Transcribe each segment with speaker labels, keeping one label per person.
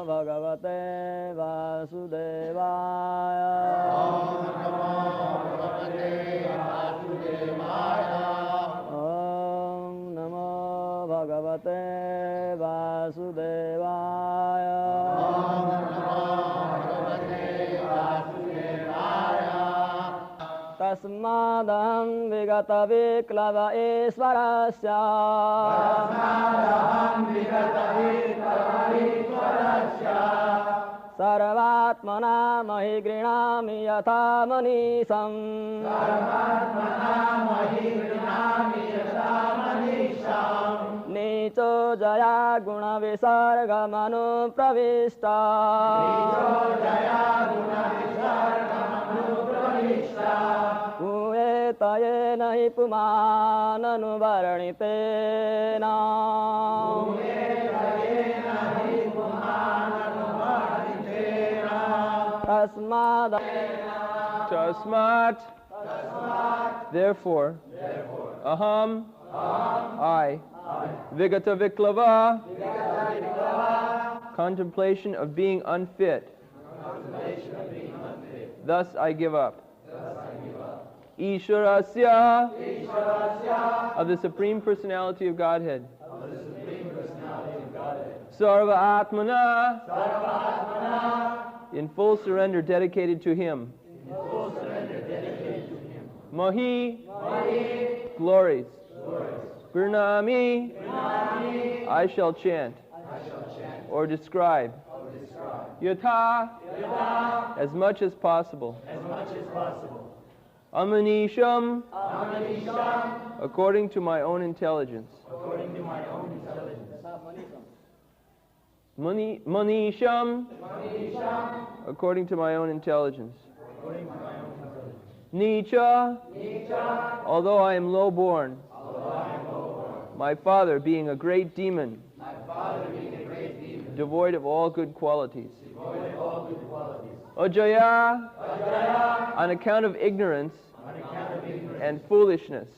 Speaker 1: भगवते वासुदेवाय। ॐ नमो भगवते वासुदेवाय। तस्मादहं विगतविक्लव ईश्वरस्य सर्वात्मना महि गृह्णामि यथा मनीषम्। नीचो जया गुणविसर्गमनुप्रविष्टा। पूयेत येन हि पुमाननुवर्णितेन।
Speaker 2: Tasmat, therefore, aham, I, vigata viklava, contemplation of being unfit, thus I give up. Ishwarasya, of the Supreme Personality of Godhead. Sarva Atmana, in full surrender dedicated to Him. Mahi, glories. Gurnami, I shall chant or describe. Yatha, as much as possible. Amanisham, according to my own intelligence. Manisham, according to my own intelligence. Nicha, although I am low-born. My father being a great demon, devoid of all good qualities. Ajaya, on account of ignorance and foolishness.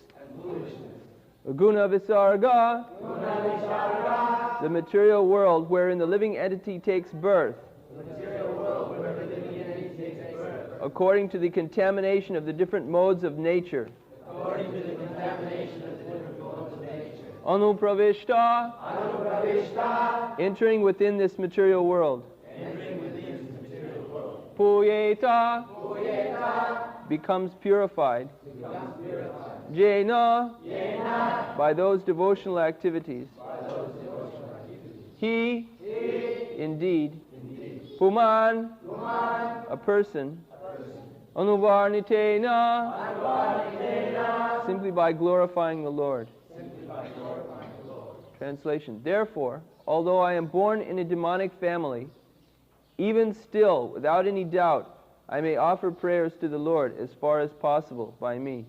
Speaker 2: Guna Visarga, the material world wherein the living entity takes birth, according to the contamination of the different modes of nature. Anupravishta, entering within this material world. Puyeta, becomes purified. Jena, by those devotional activities. He, indeed. Puman, a person. Anuvarnitena, simply by glorifying the Lord. Translation. Therefore, although I am born in a demonic family, even still, without any doubt, I may offer prayers to the Lord as far as possible by me.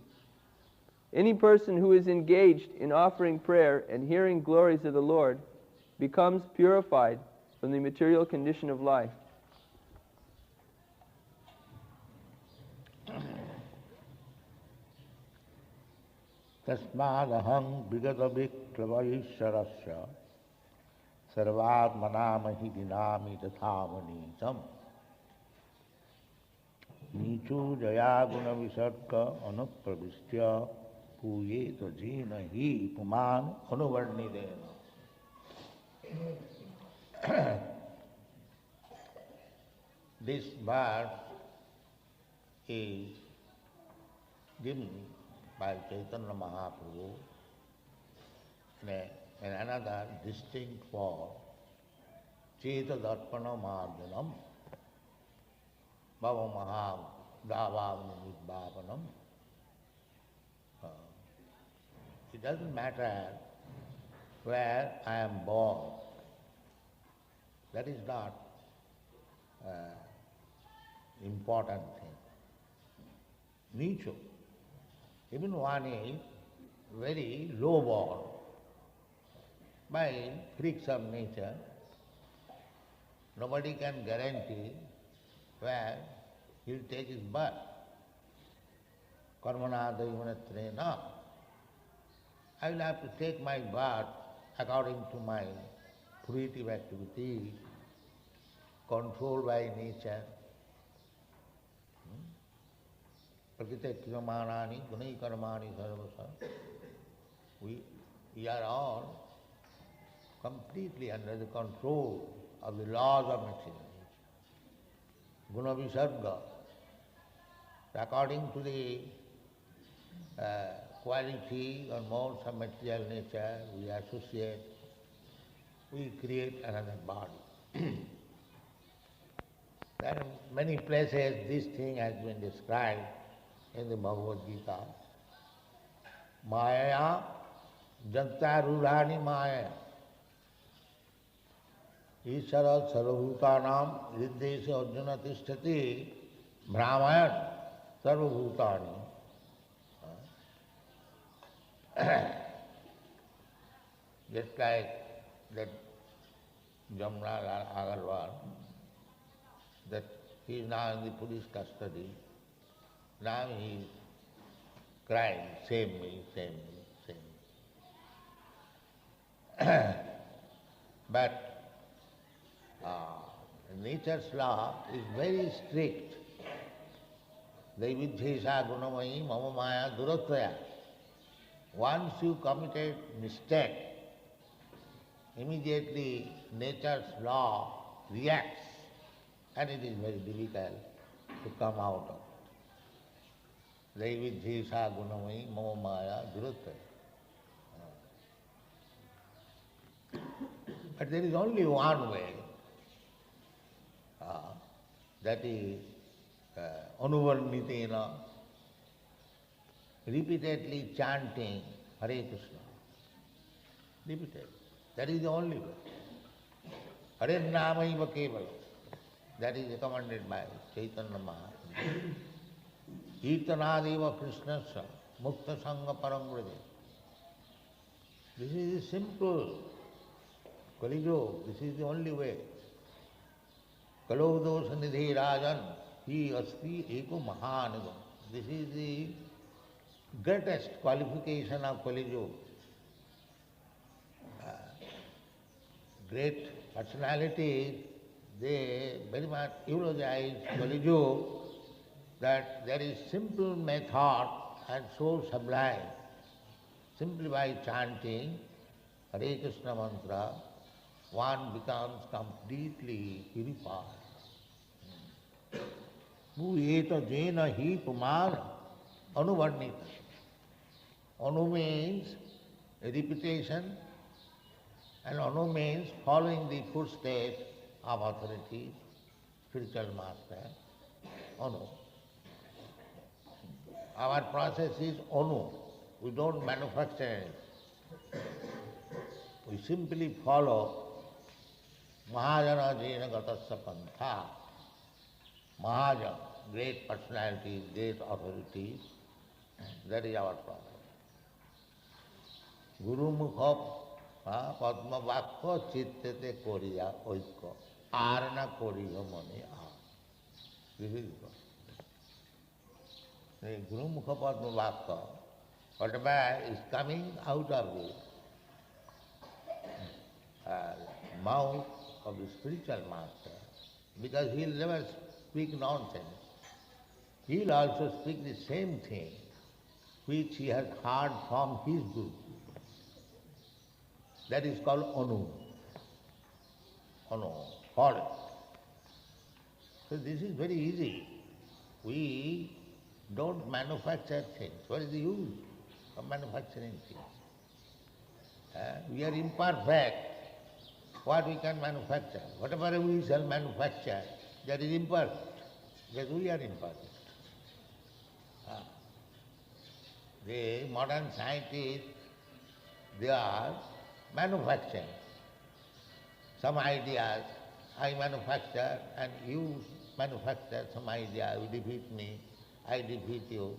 Speaker 2: Any person who is engaged in offering prayer and hearing glories of the Lord becomes purified from the material condition of life.
Speaker 3: Tasmadaham vigata viklava ishwarasya sarvatmanamahi dinami tathamanitam nichu jaya guna visarga anupravistya puyeta jena hi puman anuvarnidena. This verse is given by Chaitanya Mahaprabhu in another distinct form, Cheta Darpana Marjanam, Bhava Maha Davavani Bhavanam. It doesn't matter where I am born. That is not important thing. Nicho. Even one is very low born. By freaks of nature, nobody can guarantee where he will take his birth. Karmana daivanatre. I will have to take my birth according to my fruitive activity controlled by nature. Prakriti kriyamanani gunai karmani sarvasa. We are all completely under the control of the laws of material nature. Guna visarga. According to the quality or modes of material nature we associate, we create another body. There are many places this thing has been described in the Bhagavad Gita. Maya jantarurani maya. Ishara sarvabhutanam riddhesha arjuna tishtati brahmayan sarvabhutani. Just like that Jamnalal Agarwal, that he is now in the police custody. Now he is crying, save me, save me, save me. But nature's law is very strict. Daividhesha gunamayi mama maya duratvaya. Once you committed mistake, immediately nature's law reacts, and it is very difficult to come out of it. Daividhesha gunamayi mama maya duratvaya. But there is only one way, that is anuvarnitena, repeatedly chanting Hare Krishna. Repeatedly. That is the only way. Hare Namaiva Kevala. That is recommended by Chaitanya Mahaprabhu. Kirtanadeva Krishnasya Mukta Sangha Paramvrade. This is simple. Kalijo, this is the only way. Kalodosha Nidhi Rajan, Hi Asti Eko Mahanagam. This is the greatest qualification of Kali Yuga. Great personalities, they very much eulogize Kali Yuga, that there is simple method and so sublime. Simply by chanting Hare Krishna mantra, one becomes completely purified. Bhuyeta jena hi pumara anuvarnita. Anu means repetition, and anu means following the footsteps of authority, spiritual master. Anu. Our process is anu. We don't manufacture anything. We simply follow Mahajana Jena Gatasya Pantha. Mahajana, great personalities, great authorities, that is our process. Guru Mukha Padma Vakha Chittete Koriya Oikko Arana Koriya Mani A. This is the Guru Mukha Padma Vakha, whatever is coming out of the mouth of the spiritual master, because he will never speak nonsense. He will also speak the same thing which he has heard from his Guru. That is called anu. Anu, follow. So this is very easy. We don't manufacture things. What is the use of manufacturing things? We are imperfect. What we can manufacture? Whatever we shall manufacture, that is imperfect, because we are imperfect. The modern scientists, they are manufacturing some ideas. I manufacture and you manufacture some idea. You defeat me, I defeat you.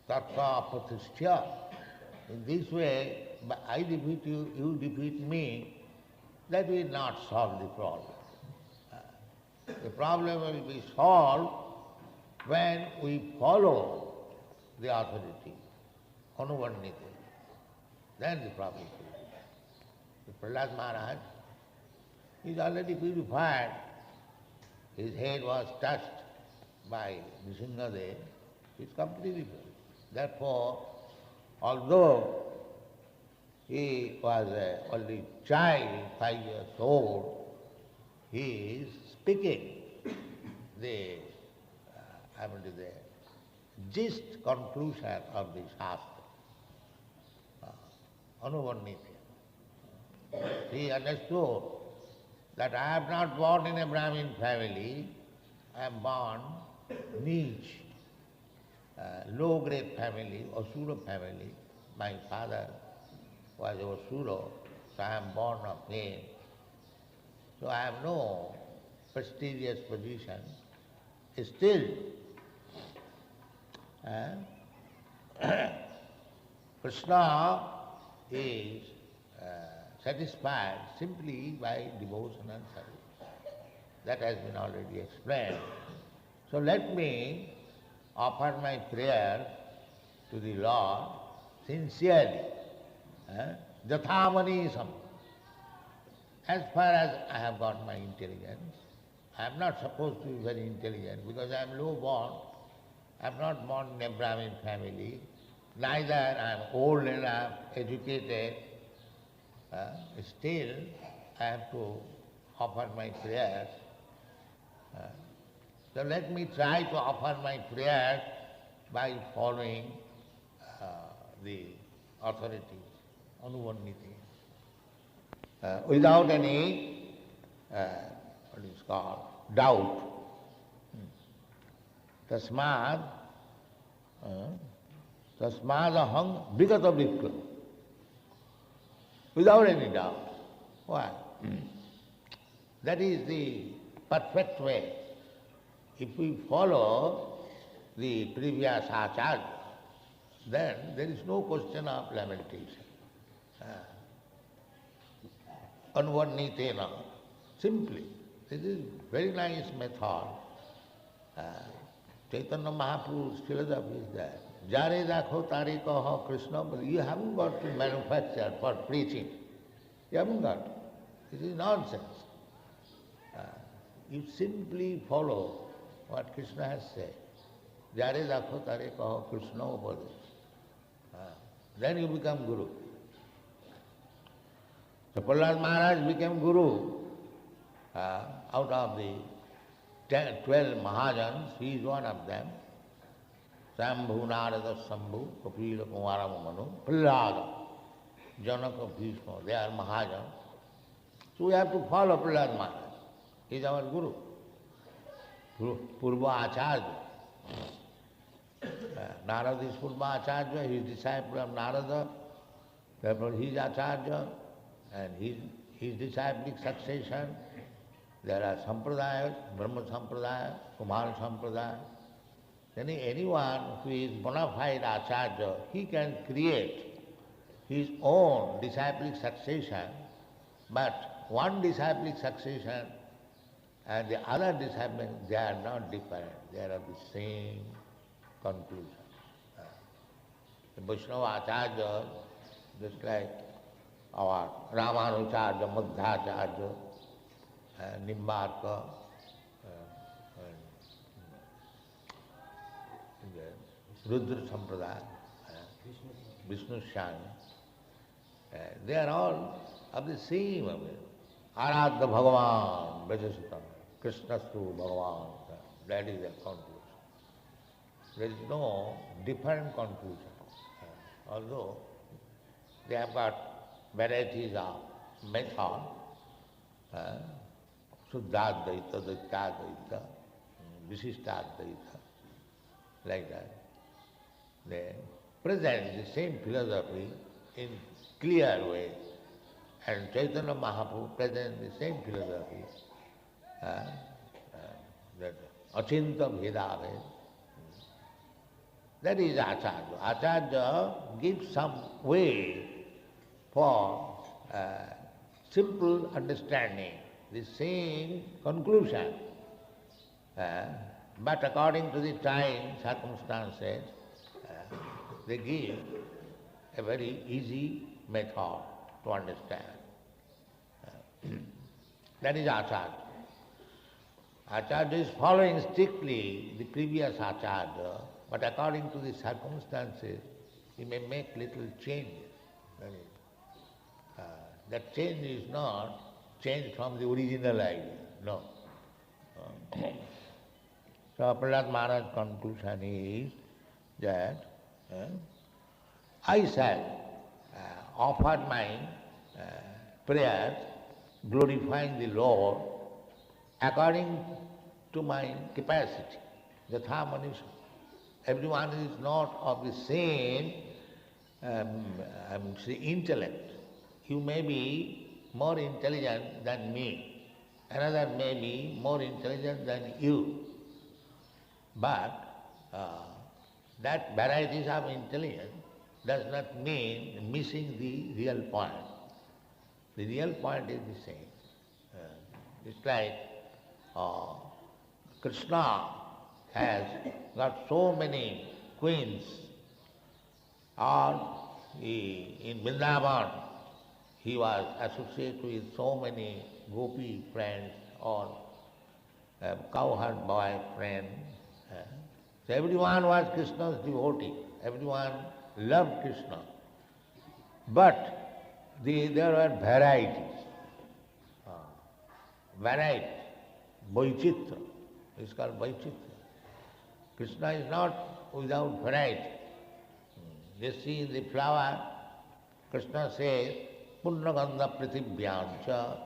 Speaker 3: Tattva apatishtya. In this way, I defeat you, you defeat me, that will not solve the problem. The problem will be solved when we follow the authority, anuvarnite. Then the problem will be. Prahlad Maharaj, He is already purified. His head was touched by Nrsimhadev. He is completely pure. Therefore, although he was only child, 5 years old, he is speaking the gist conclusion of the Shastra, Anuvarnitya. He understood that I am not born in a Brahmin family, I am born niche, low-grade family, Asura family. My father was Asura, so I am born of him. So I have no prestigious position. Still, Krishna is satisfied simply by devotion and service. That has been already explained. So let me offer my prayer to the Lord sincerely, Jatha-manisam. As far as I have got my intelligence, I am not supposed to be very intelligent because I am low born. I am not born in a Brahmin family. Neither I am old enough, educated. Still, I have to offer my prayers. So let me try to offer my prayers by following the authorities, Anuvarniti. Without any, what is called, doubt. Tasmad aham vigata vikra. Without any doubt. Why? That is the perfect way. If we follow the previous acharya, then there is no question of lamentation. Anvarnitena, simply. This is very nice method. Chaitanya Mahaprabhu's philosophy is that Jare dakho tare kaho Krishna, but you haven't got to manufacture for preaching. You haven't got. This is nonsense. You simply follow what Krishna has said. Jare dakho tare kaho Krishna upadesh. Then you become Guru. So Prahlad Maharaj became Guru. Out of the 12 Mahajans, he is one of them. Sambhu Narada Sambhu, Kapila Kumara Manu, Prahlada, Janaka Bhishma, they are Mahajans. So we have to follow Prahlad Maharaj. He is our Guru. Purva Acharya. Narada is Purva Acharya, he is disciple of Narada, therefore he is Acharya, and his disciplic succession. There are sampradayas, Brahma Sampradaya, Kumara Sampradaya. Then anyone who is bona fide acharya, he can create his own disciplic succession, but one disciplic succession and the other disciple, they are not different, they are of the same conclusion. The Vaishnava Acharya, just like our Ramanucharya, Madhacharya, Nimbarka, Rudra Sampradaya, Vishnu Shani, they are all of the same. Aradha Bhagavan, Vajasitam, Krishnastu Bhagavan, that is their conclusion. There is no different conclusion. Although they have got varieties of method, Suddhadvaita, Dvaitadvaita, Visishtadvaita, like that. They present the same philosophy in clear way, and Chaitanya Mahaprabhu presents the same philosophy, that Achinta Bhedave. That is Acharya. Acharya gives some way for simple understanding, the same conclusion. But according to the time, circumstances, they give a very easy method to understand. That is Acharya. Acharya is following strictly the previous Acharya, but according to the circumstances, he may make little changes. That change is not change from the original idea, no. So Prahlad Maharaj's conclusion is that I shall offer my prayers glorifying the Lord according to my capacity, yatha manisha. Everyone is not of the same intellect. You may be more intelligent than me, another may be more intelligent than you. But that varieties of intelligence does not mean missing the real point. The real point is the same. It's like Krishna has got so many queens, or in Vrindavan he was associated with so many gopi friends or cowherd boy friend. So everyone was Krishna's devotee, everyone loved Krishna. But there were varieties. Variety, Vaichitra, it's called Vaichitra. Krishna is not without variety. You see the flower, Krishna says, Punnagandha Pritibhyancha.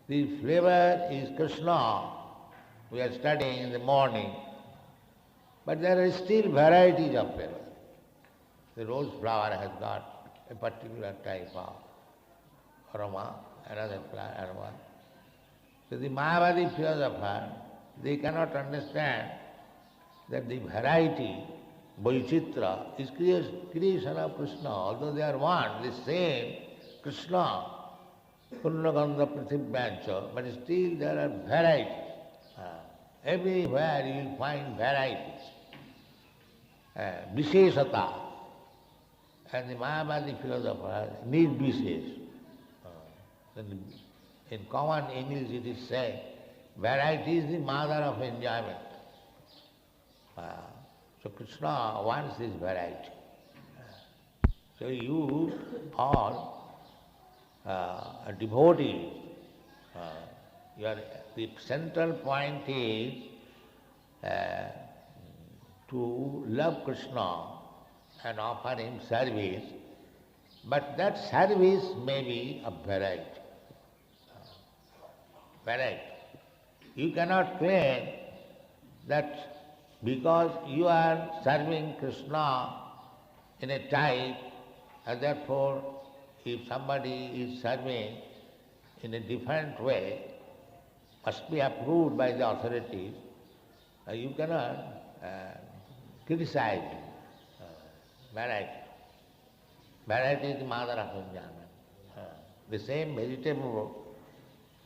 Speaker 3: The flavor is Krishna. We are studying in the morning. But there are still varieties of flavor. The rose flower has got a particular type of aroma, another flower aroma. So the Mayavadi philosopher, they cannot understand that the variety, Vaichitra, is creation of Krishna. Although they are one, the same Krishna, Punnagandha Pritibhyancha, but still there are varieties. Everywhere you will find varieties. Visheshata. And the Mayavadi philosopher need Vishesh. In common English it is said, variety is the mother of enjoyment. So Krishna wants this variety. So you all are devotees. The central point is to love Krishna and offer him service, but that service may be of variety. Variety. You cannot claim that because you are serving Krishna in a type, and therefore if somebody is serving in a different way, must be approved by the authorities, you cannot criticize variety. Variety is the mother of enjoyment. The same vegetable,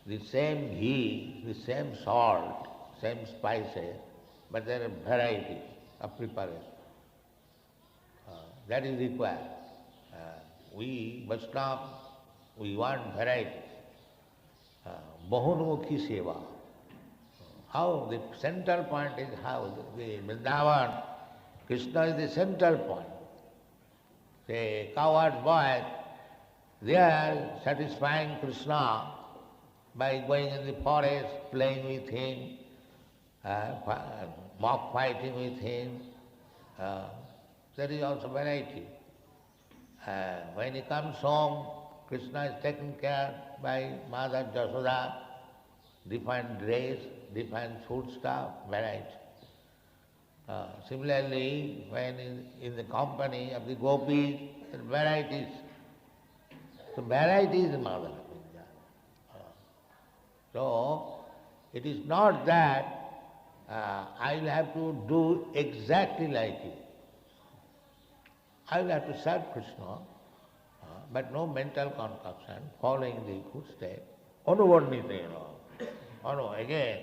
Speaker 3: the same ghee, the same salt, same spices, but there are varieties of preparation. That is required. We Vaishnava, we want variety. Bahunmukhi seva. How the central point is how the Vrindavan, Krishna is the central point. The cowherd boys, they are satisfying Krishna by going in the forest, playing with him, mock fighting with him. There is also variety. When he comes home, Krishna is taken care by Mother Jasoda, different dress, different foodstuff, variety. Similarly, when in the company of the gopis, there are varieties. So variety is the mother of India. So it is not that I will have to do exactly like you. I will have to serve Krishna, but no mental concoction, following the footsteps. Anuvarnitena. Again,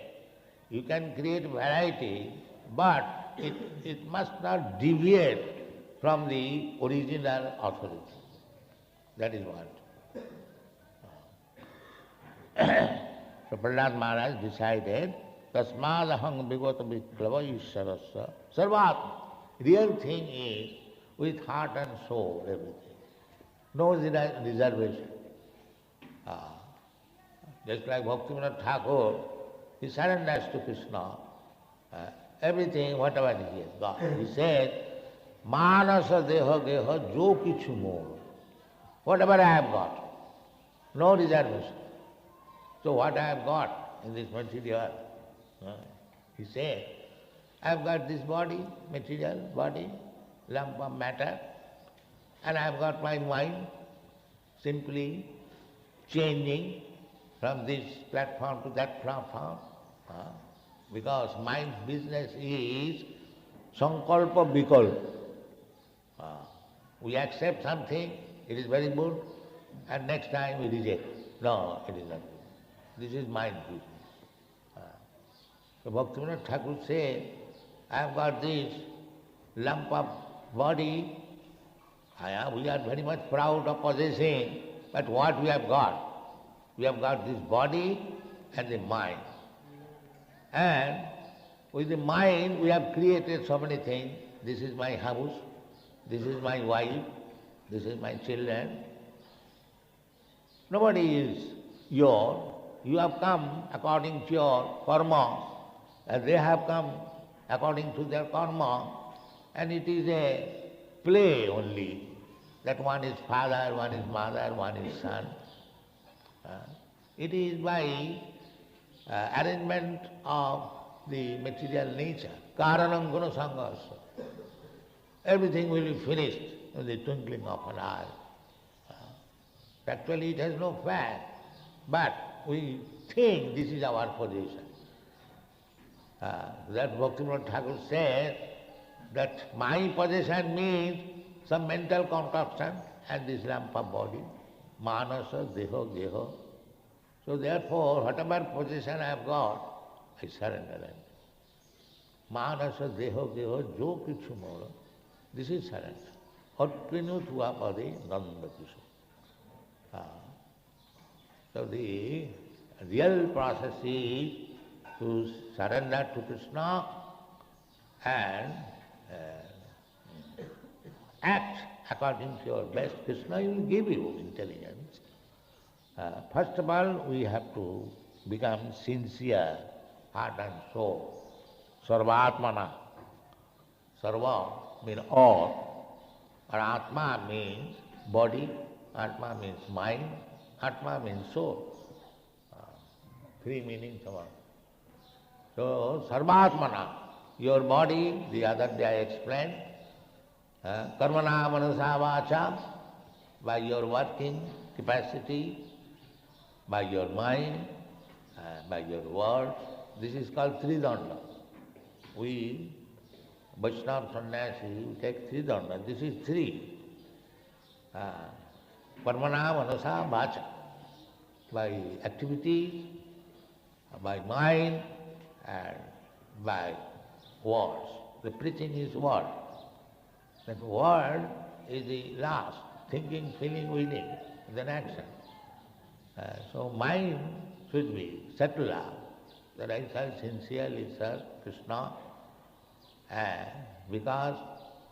Speaker 3: you can create variety, but it must not deviate from the original authority. That is what. So Prahlad Maharaj decided, Tasmadahang Vigata Viklava Ishwarasya Sarvatma. Real thing is with heart and soul, everything. No reservation. Just like Bhaktivinoda Thakur, he surrenders to Krishna. Everything, whatever he has got. He said, Manasa deha geha jo kichu more. Whatever I have got, no reservation. So what I have got in this material, he said, I have got this body, material body, lump of matter, and I have got my mind simply changing from this platform to that platform. Because mind's business is sankalpa vikalpa. We accept something, it is very good, and next time we reject. No, it is not good. This is mind business. So Bhaktivinoda Thakur said, I have got this lump of body, we are very much proud of possessing, but what we have got? We have got this body and the mind. And with the mind we have created so many things. This is my house, this is my wife, this is my children. Nobody is yours. You have come according to your karma, and they have come according to their karma, and it is a play only, that one is father, one is mother, one is son. It is by arrangement of the material nature, karanam guna sanghasa. Everything will be finished in the twinkling of an eye. Actually it has no fact, but we think this is our position. That Bhaktivinoda Thakur says that my possession means some mental concoction and this lump of body, manasa, deho, geho. So therefore, whatever possession I have got, I surrender it. Manasa, deho, geho, jo kichu mora. This is surrender. Atpinu tua pade nanda kisho. So the real process is to surrender to Krishna and act according to your best. Krishna will give you intelligence. First of all, we have to become sincere, heart and soul. Sarvatmana. Sarva means all, or Atma means body, Atma means mind, Atma means soul. Three meanings of it. So, Sarvatmana, your body, the other day I explained, karmana manasa vacha, by your working capacity, by your mind, by your words. This is called Tridanda. We, Vaishnava Sannyasi, we take Tridanda. This is three. Karmana manasa vacha, by activities, by mind, and by words. The preaching is word. That word is the last, thinking, feeling, willing, then action. So mind should be secular, that I shall sincerely serve Krishna, and because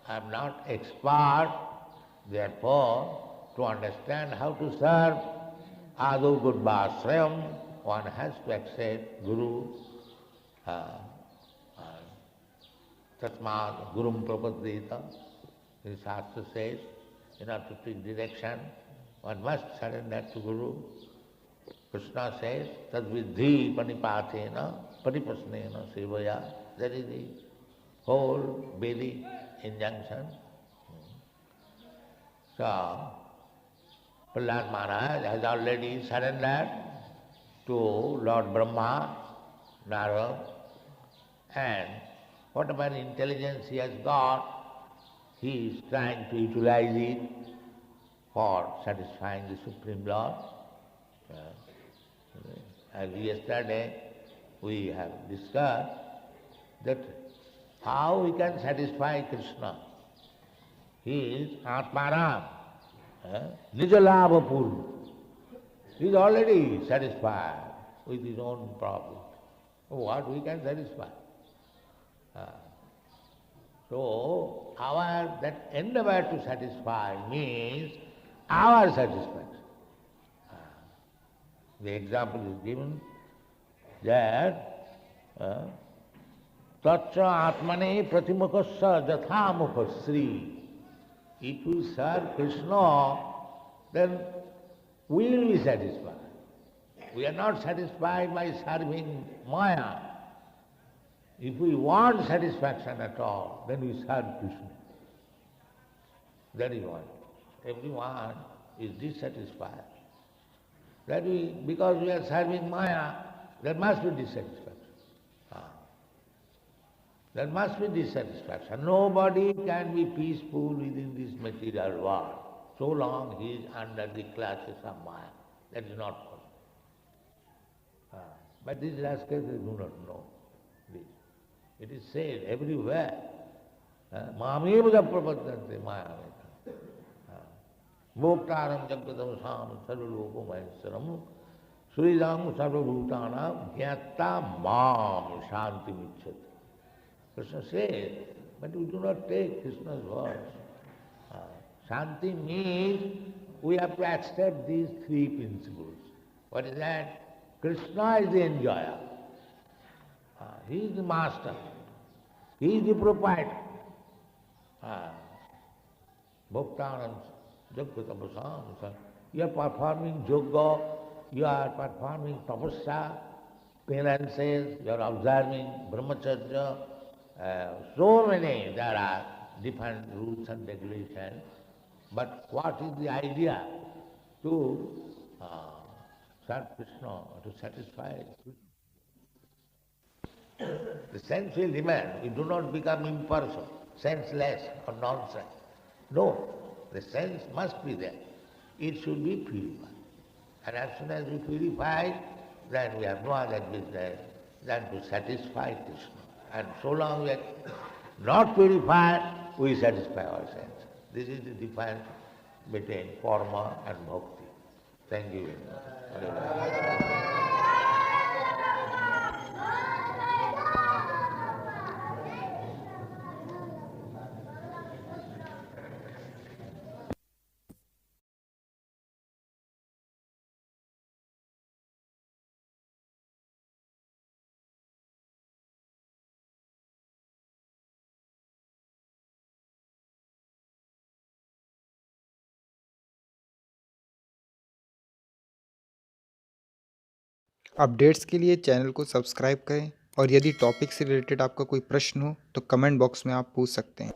Speaker 3: I am not expert, therefore, to understand how to serve Adu Gurvasrayam, one has to accept Guru, Tasmad Gurum Prapadita. The Shastra says, in order to take direction, one must surrender to Guru. Krishna says, Tadvidhi panipatena paripasnena sevaya. That is the whole Vedic injunction. So, Prahlad Maharaj has already surrendered to Lord Brahma, Narada, and whatever intelligence he has got, he is trying to utilize it for satisfying the Supreme Lord. As yesterday we have discussed that how we can satisfy Krishna. He is Atmaram, Nijalabha Purva. He is already satisfied. with his own profit. What we can satisfy? So our that endeavor to satisfy means our satisfaction. The example is given that Tatra Atmane Pratimukasya Jathamukasri. If we serve Krishna, then we will be satisfied. We are not satisfied by serving Maya. If we want satisfaction at all, then we serve Krishna. That is what. Everyone is dissatisfied. Because we are serving Maya, there must be dissatisfaction. There must be dissatisfaction. Nobody can be peaceful within this material world so long he is under the clutches of Maya. That is not possible. But these rascals do not know this. It is said everywhere. Mameva prapaddante Maya. Bhoktaram jaggadam sam sarvaloka maheshwaram suridam sarvabhutanam jnata mam shanti micchati. Krishna says, but we do not take Krishna's words. Shanti means we have to accept these three principles. What is that? Krishna is the enjoyer. He is the master. He is the proprietor. Bhaktanam Jaggatapasam. You are performing yoga, you are performing tapasya, penances, you are observing brahmacharya. So many there are different rules and regulations. But what is the idea? To serve Krishna, to satisfy Krishna. The sense will remain. We do not become impersonal, senseless or nonsense. No, the sense must be there. It should be purified. And as soon as we purify, then we have no other business than to satisfy Krishna. And so long we are not purified, we satisfy our sense. This is the difference between karma and bhakti. Thank you very much.
Speaker 4: Updates के लिए channel को subscribe करें और यदि topic से related आपका कोई प्रश्न हो तो कमेंट बॉक्स में आप पूछ सकते हैं।